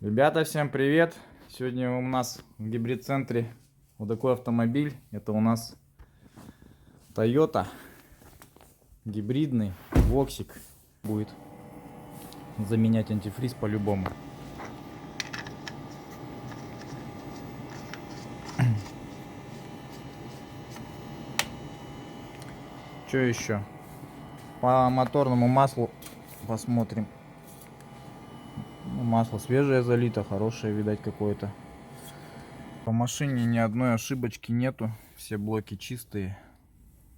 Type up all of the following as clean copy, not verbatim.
Ребята, всем привет! Сегодня у нас в гибрид-центре вот такой автомобиль. Это у нас Toyota гибридный Воксик. Будет заменять антифриз по-любому. Что еще? По моторному маслу посмотрим. Масло свежее залито, хорошее, видать, какое-то. По машине ни одной ошибочки нету, все блоки чистые.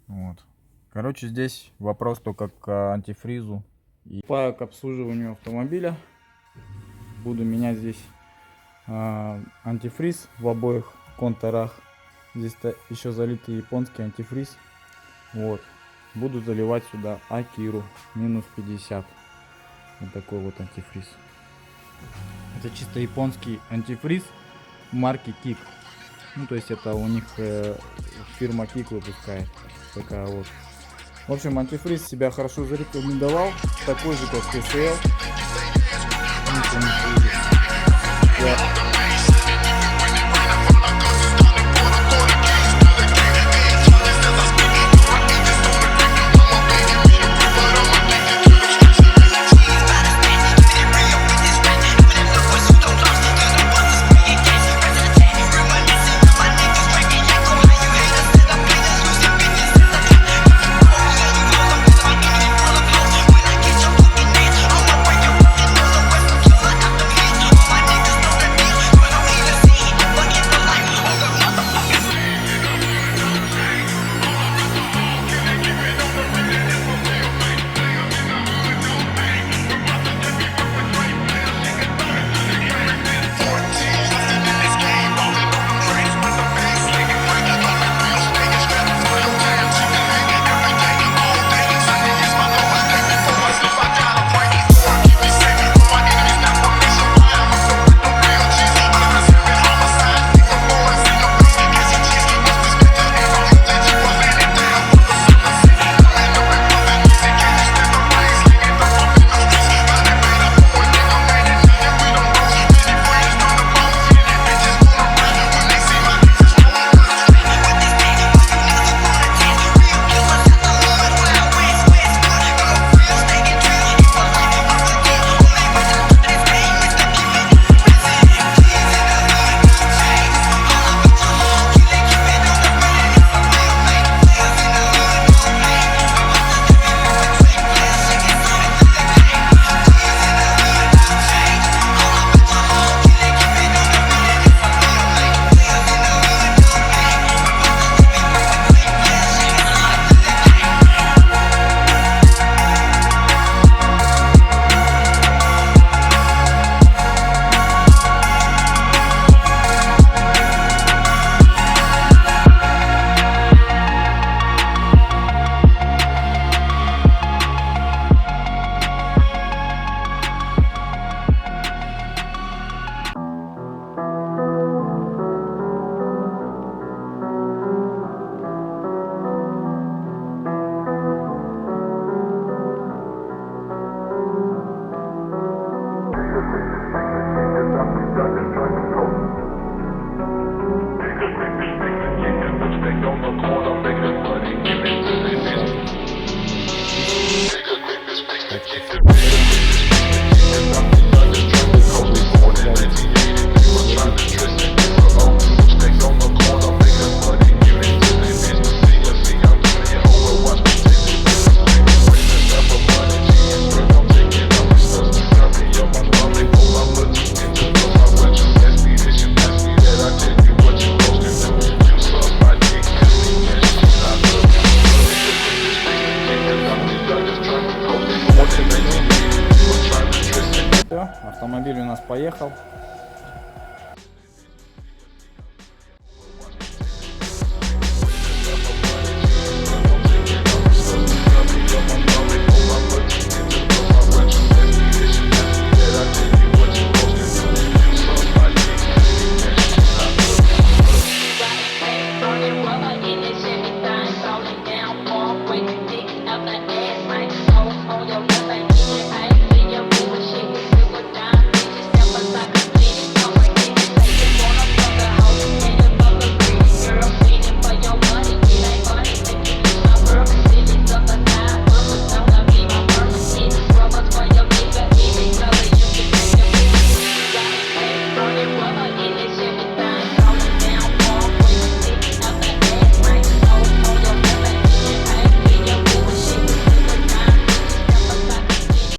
Вот. Короче, здесь вопрос только к антифризу и к обслуживанию автомобиля. Буду менять здесь антифриз в обоих контурах. Здесь еще залитый японский антифриз. Вот. Буду заливать сюда Акиру минус 50. Вот такой вот антифриз. Это чисто японский антифриз марки Kik. Ну, то есть это у них фирма Kik выпускает. Такая вот. В общем, антифриз себя хорошо зарекомендовал. Такой же, как TCL. Автомобиль у нас поехал.